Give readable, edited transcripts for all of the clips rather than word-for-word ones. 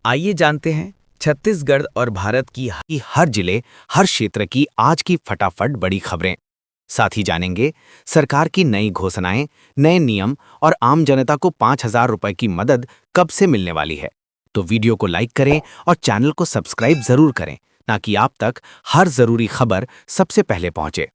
आइए जानते हैं छत्तीसगढ़ और भारत की हर जिले, हर क्षेत्र की आज की फटाफट बड़ी खबरें। साथ ही जानेंगे सरकार की नई घोषणाएं, नए नियम और आम जनता को 5,000 रुपए की मदद कब से मिलने वाली है। तो वीडियो को लाइक करें और चैनल को सब्सक्राइब जरूर करें, ताकि आप तक हर जरूरी खबर सबसे पहले पहुंचे।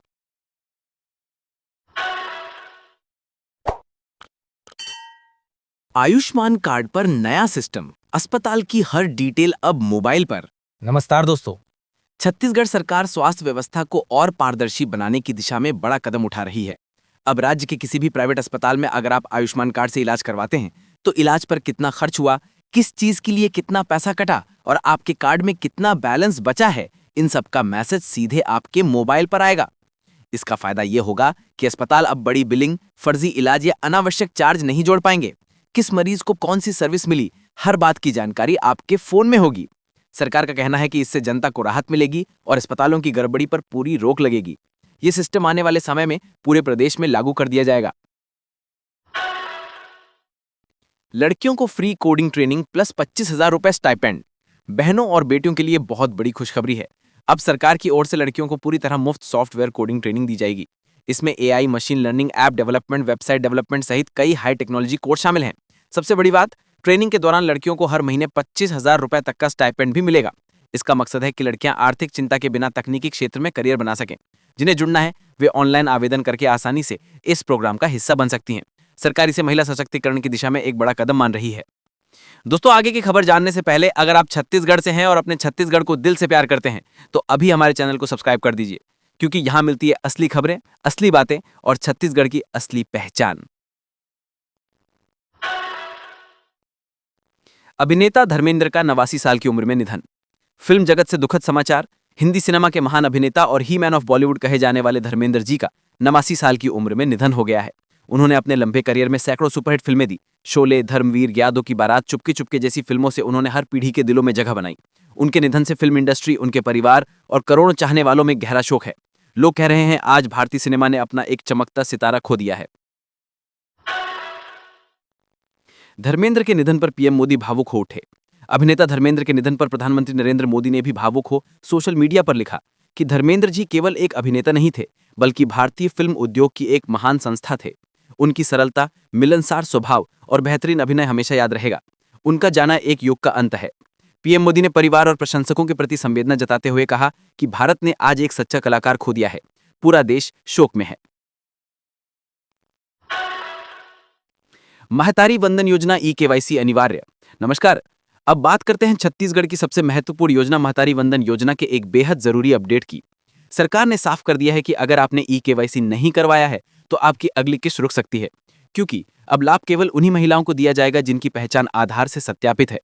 आयुष्मान कार्ड पर नया सिस्टम, अस्पताल की हर डिटेल अब मोबाइल पर। नमस्कार दोस्तों। छत्तीसगढ़ सरकार स्वास्थ्य व्यवस्था को और पारदर्शी बनाने की दिशा में बड़ा कदम उठा रही है। अब राज्य के किसी भी प्राइवेट अस्पताल में अगर आप आयुष्मान कार्ड से इलाज करवाते हैं तो इलाज पर कितना खर्च हुआ, किस चीज के लिए कितना पैसा कटा और आपके कार्ड में कितना बैलेंस बचा है, इन सब का मैसेज सीधे आपके मोबाइल पर आएगा। इसका फायदा ये होगा कि अस्पताल अब बड़ी बिलिंग, फर्जी इलाज या अनावश्यक चार्ज नहीं जोड़ पाएंगे। किस मरीज को कौन सी सर्विस मिली, हर बात की जानकारी आपके फोन में होगी। सरकार का कहना है कि इससे जनता को राहत मिलेगी और अस्पतालों की गड़बड़ी पर पूरी रोक लगेगी। ये सिस्टम आने वाले समय में पूरे प्रदेश में लागू कर दिया जाएगा। लड़कियों को फ्री कोडिंग ट्रेनिंग प्लस 25,000 रुपए स्टाइपेंड। बहनों और बेटियों के लिए बहुत बड़ी खुशखबरी है। अब सरकार की ओर से लड़कियों को पूरी तरह मुफ्त सॉफ्टवेयर कोडिंग ट्रेनिंग दी जाएगी। इसमें AI, machine learning, app development, website development सहित कई हाई टेक्नोलॉजी कोर्स शामिल हैं। सबसे बड़ी बात, ट्रेनिंग के दौरान लड़कियों को हर महीने 25,000 रुपए तक का स्टाइपेंड भी मिलेगा। इसका मकसद है कि लड़कियां आर्थिक चिंता के बिना तकनीकी क्षेत्र में करियर बना सकें। जिन्हें जुड़ना है वे ऑनलाइन आवेदन करके आसानी से इस प्रोग्राम का हिस्सा बन सकती हैं। सरकार इसे महिला सशक्तिकरण की दिशा में एक बड़ा कदम मान रही है। दोस्तों, आगे की खबर जानने से पहले अगर आप छत्तीसगढ़ से हैं और अपने छत्तीसगढ़ को दिल से प्यार करते हैं तो अभी हमारे चैनल को सब्सक्राइब कर दीजिए, क्योंकि यहां मिलती है असली खबरें, असली बातें और छत्तीसगढ़ की असली पहचान। अभिनेता धर्मेंद्र का 89 साल की उम्र में निधन। फिल्म जगत से दुखद समाचार। हिंदी सिनेमा के महान अभिनेता और ही मैन ऑफ बॉलीवुड कहे जाने वाले धर्मेंद्र जी का 89 साल की उम्र में निधन हो गया है। उन्होंने अपने लंबे करियर में सैकड़ों सुपरहिट फिल्में दी। शोले, धर्मवीर, यादों की बारात, चुपके चुपके जैसी फिल्मों से उन्होंने हर पीढ़ी के दिलों में जगह बनाई। उनके निधन से फिल्म इंडस्ट्री, उनके परिवार और करोड़ों चाहने वालों में गहरा शोक है। लोग कह रहे हैं आज भारतीय सिनेमा ने अपना एक चमकता सितारा खो दिया है। धर्मेंद्र के निधन पर पीएम मोदी भावुक हो उठे। अभिनेता धर्मेंद्र के निधन पर प्रधानमंत्री नरेंद्र मोदी ने भी भावुक हो सोशल मीडिया पर लिखा कि धर्मेंद्र जी केवल एक अभिनेता नहीं थे, बल्कि भारतीय फिल्म उद्योग की एक महान संस्था थे। उनकी सरलता, मिलनसार स्वभाव और बेहतरीन अभिनय हमेशा याद रहेगा। उनका जाना एक युग का अंत है। पीएम मोदी ने परिवार और प्रशंसकों के प्रति संवेदना जताते हुए कहा कि भारत ने आज एक सच्चा कलाकार खो दिया है। पूरा देश शोक में है। महतारी वंदन योजना ई-केवाईसी अनिवार्य। नमस्कार, अब बात करते हैं छत्तीसगढ़ की सबसे महत्वपूर्ण योजना महतारी वंदन योजना के एक बेहद जरूरी अपडेट की। सरकार ने साफ कर दिया है कि अगर आपने ई-केवाईसी नहीं करवाया है तो आपकी अगली किस्त रुक सकती है, क्योंकि अब लाभ केवल उन्हीं महिलाओं को दिया जाएगा जिनकी पहचान आधार से सत्यापित है।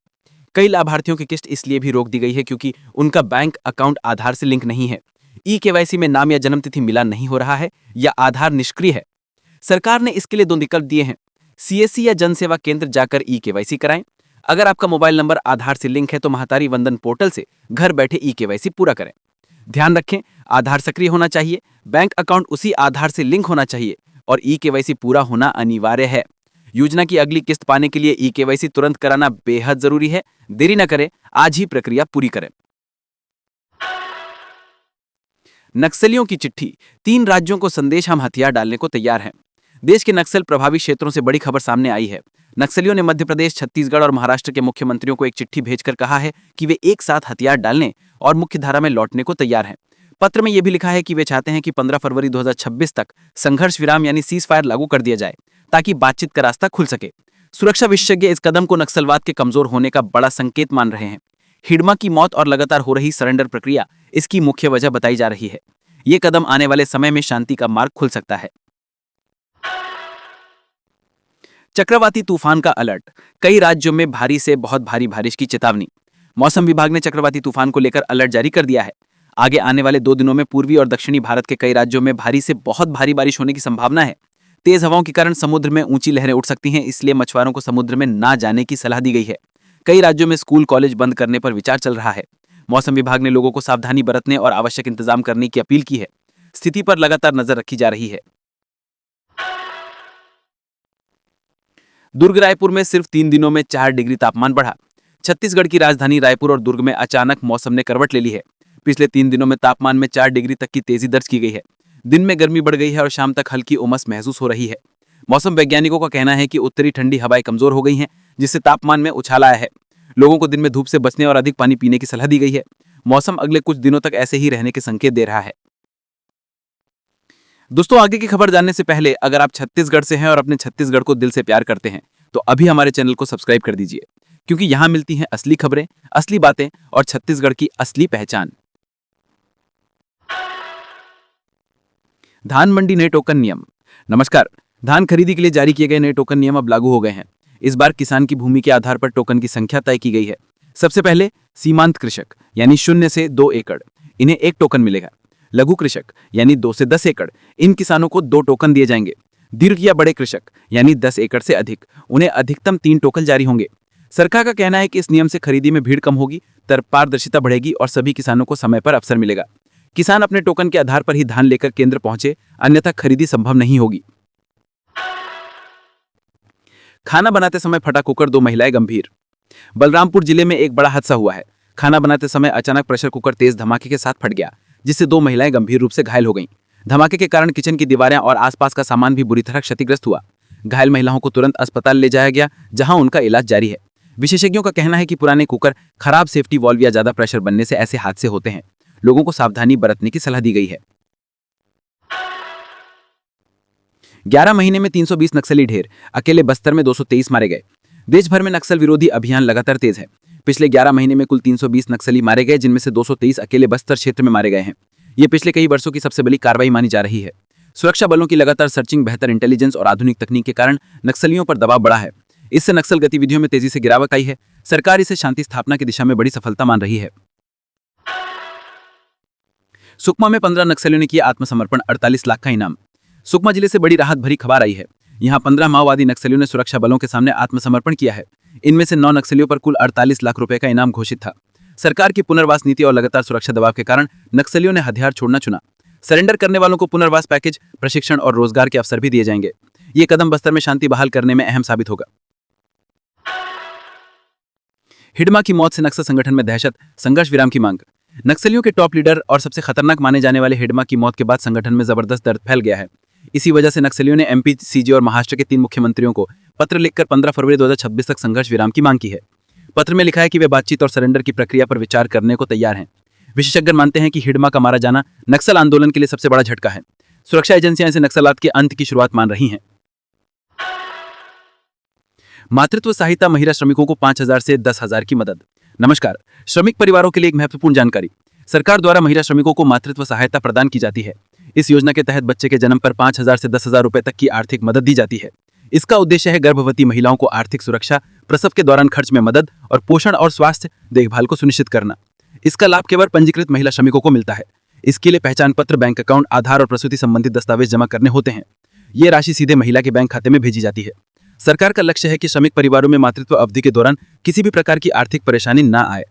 कई लाभार्थियों की किस्त इसलिए भी रोक दी गई है क्योंकि उनका बैंक अकाउंट आधार से लिंक नहीं है, ई-केवाईसी में नाम या जन्मतिथि मिलान नहीं हो रहा है या आधार निष्क्रिय है। सरकार ने इसके लिए दो विकल्प दिए हैं। सीएससी या जन सेवा केंद्र जाकर ई-केवाईसी कराएं। अगर आपका मोबाइल नंबर आधार से लिंक है तो महतारी वंदन पोर्टल से घर बैठे ई-केवाईसी पूरा करें। ध्यान रखें, आधार सक्रिय होना चाहिए, बैंक अकाउंट उसी आधार से लिंक होना चाहिए और ई-केवाईसी पूरा होना अनिवार्य है। योजना की अगली किस्त पाने के लिए ई-केवाईसी तुरंत कराना बेहद जरूरी है। देरी न करें, आज ही प्रक्रिया पूरी करें। नक्सलियों की चिट्ठी, 3 राज्यों को संदेश, हम हथियार डालने को तैयार हैं। देश के नक्सल प्रभावित क्षेत्रों से बड़ी खबर सामने आई है। नक्सलियों ने मध्य प्रदेश, छत्तीसगढ़ और महाराष्ट्र के मुख्यमंत्रियों को एक चिट्ठी भेजकर कहा है कि वे एक साथ हथियार डालने और मुख्यधारा में लौटने को तैयार हैं। पत्र में यह भी लिखा है कि वे चाहते हैं कि 15 फरवरी 2026 तक संघर्ष विराम यानी सीज फायर लागू कर दिया जाए, ताकि बातचीत का रास्ता खुल सके। सुरक्षा विशेषज्ञ इस कदम को नक्सलवाद के कमजोर होने का बड़ा संकेत मान रहे हैं। हिडमा की मौत और लगातार हो रही सरेंडर प्रक्रिया इसकी मुख्य वजह बताई जा रही है। ये कदम आने वाले समय में शांति का मार्ग खुल सकता है। चक्रवाती तूफान का अलर्ट, कई राज्यों में भारी से बहुत भारी बारिश की चेतावनी। मौसम विभाग ने चक्रवाती तूफान को लेकर अलर्ट जारी कर दिया है। आगे आने वाले 2 दिनों में पूर्वी और दक्षिणी भारत के कई राज्यों में भारी से बहुत भारी बारिश होने की संभावना है। तेज हवाओं के कारण समुद्र में ऊंची लहरें उठ सकती हैं, इसलिए मछुआरों को समुद्र में ना जाने की सलाह दी गई है। कई राज्यों में स्कूल, कॉलेज बंद करने पर विचार चल रहा है। मौसम विभाग ने लोगों को सावधानी बरतने और आवश्यक इंतजाम करने की अपील की है। स्थिति पर लगातार नजर रखी जा रही है। दुर्ग, रायपुर में सिर्फ 3 दिनों में 4 डिग्री तापमान बढ़ा। छत्तीसगढ़ की राजधानी रायपुर और दुर्ग में अचानक मौसम ने करवट ले ली है। पिछले 3 दिनों में तापमान में 4 डिग्री तक की तेजी दर्ज की गई है। दिन में गर्मी बढ़ गई है और शाम तक हल्की उमस महसूस हो रही है। मौसम वैज्ञानिकों का कहना है कि उत्तरी ठंडी हवाएं कमजोर हो गई हैं, जिससे तापमान में उछाल आया है। लोगों को दिन में धूप से बचने और अधिक पानी पीने की सलाह दी गई है। मौसम अगले कुछ दिनों तक ऐसे ही रहने के संकेत दे रहा है। दोस्तों, आगे की खबर जानने से पहले अगर आप छत्तीसगढ़ से हैं और अपने छत्तीसगढ़ को दिल से प्यार करते हैं तो अभी हमारे चैनल को सब्सक्राइब कर दीजिए, क्योंकि यहां मिलती हैं असली खबरें, असली बातें और छत्तीसगढ़ की असली पहचान। धान मंडी नए टोकन नियम। नमस्कार। धान खरीदी के लिए जारी किए गए नए टोकन नियम अब लागू हो गए हैं। इस बार किसान की भूमि के आधार पर टोकन की संख्या तय की गई है। सबसे पहले सीमांत कृषक यानी 0 से 2 एकड़, इन्हें 1 टोकन मिलेगा। लघु कृषक यानी 2 से 10 एकड़, इन किसानों को 2 टोकन दिए जाएंगे। दीर्घ या बड़े कृषक यानी 10 एकड़ से अधिक, उन्हें अधिकतम 3 टोकन जारी होंगे। सरकार का कहना है कि इस नियम से खरीदी में भीड़ कम होगी, पारदर्शिता बढ़ेगी और सभी किसानों को समय पर अवसर मिलेगा। किसान अपने टोकन के आधार पर ही धान लेकर केंद्र पहुंचे, अन्यथा खरीदी संभव नहीं होगी। खाना बनाते समय फटा कुकर, 2 महिलाएं गंभीर। बलरामपुर जिले में एक बड़ा हादसा हुआ है। खाना बनाते समय अचानक प्रेशर कुकर तेज धमाके के साथ फट गया, जिससे 2 महिलाएं गंभीर रूप से घायल हो गईं। धमाके के कारण किचन की दीवारें और आसपास का सामान भी बुरी तरह क्षतिग्रस्त हुआ। घायल महिलाओं को तुरंत अस्पताल ले जाया गया, जहां उनका इलाज जारी है। विशेषज्ञों का कहना है कि पुराने कुकर, खराब सेफ्टी वॉल्व या ज्यादा प्रेशर बनने से ऐसे हादसे होते हैं। लोगों को सावधानी बरतने की सलाह दी गई है। 11 महीने में 320 नक्सली ढेर, अकेले बस्तर में 223 मारे गए। देश भर में नक्सल विरोधी अभियान लगातार तेज है। पिछले 11 महीने में कुल 320 नक्सली मारे गए, जिनमें से 223 अकेले बस्तर क्षेत्र में मारे गए हैं। ये पिछले कई वर्षों की सबसे बड़ी कार्रवाई मानी जा रही है। सुरक्षा बलों की लगातार सर्चिंग, बेहतर इंटेलिजेंस और आधुनिक तकनीक के कारण नक्सलियों पर दबाव बढ़ा है। इससे नक्सल गतिविधियों में तेजी से गिरावट आई है। सरकार इसे शांति स्थापना की दिशा में बड़ी सफलता मान रही है। सुकमा में 15 नक्सलियों ने किया आत्मसमर्पण, 48 लाख का इनाम। सुकमा जिले से बड़ी राहत भरी खबर आई है। यहां 15 माओवादी नक्सलियों ने सुरक्षा बलों के सामने आत्मसमर्पण किया है। इनमें से 9 नक्सलियों पर कुल 48 लाख रुपए का इनाम घोषित था। सरकार की पुनर्वास नीति और लगातार सुरक्षा दबाव के कारण नक्सलियों ने हथियार छोड़ना चुना। सरेंडर करने वालों को पुनर्वास पैकेज, प्रशिक्षण और रोजगार के अवसर भी दिए जाएंगे। ये कदम बस्तर में शांति बहाल करने में अहम साबित होगा। हिडमा की मौत से नक्सल संगठन में दहशत, संघर्ष विराम की मांग। नक्सलियों के टॉप लीडर और सबसे खतरनाक माने जाने वाले हिडमा की मौत के बाद संगठन में जबरदस्त दर्द फैल गया है। इसी वजह से नक्सलियों ने एमपी, सीजे और महाराष्ट्र के 3 मुख्यमंत्रियों को पत्र लिखकर 15 फरवरी 2026 तक संघर्ष विराम की मांग की है। पत्र में लिखा है कि वे बातचीत और सरेंडर की प्रक्रिया पर विचार करने को तैयार हैं। विशेषज्ञ मानते हैं कि हिडमा का मारा जाना नक्सल आंदोलन के लिए सबसे बड़ा झटका है। सुरक्षा एजेंसियां इसे नक्सलात के अंत की शुरुआत मान रही हैं। मातृत्व सहायता महिला श्रमिकों को 5,000 से 10,000 की मदद। नमस्कार। श्रमिक परिवारों के लिए एक महत्वपूर्ण जानकारी। सरकार द्वारा महिला श्रमिकों को मातृत्व सहायता प्रदान की जाती है। इस योजना के तहत बच्चे के जन्म पर 5,000 से 10,000 रुपए तक की आर्थिक मदद दी जाती है। इसका उद्देश्य है गर्भवती महिलाओं को आर्थिक सुरक्षा, प्रसव के दौरान खर्च में मदद और पोषण और स्वास्थ्य देखभाल को सुनिश्चित करना। इसका लाभ केवल पंजीकृत महिला श्रमिकों को मिलता है। इसके लिए पहचान पत्र, बैंक अकाउंट, आधार और प्रसूति संबंधित दस्तावेज जमा करने होते हैं। ये राशि सीधे महिला के बैंक खाते में भेजी जाती है। सरकार का लक्ष्य है कि श्रमिक परिवारों में मातृत्व अवधि के दौरान किसी भी प्रकार की आर्थिक परेशानी न आए।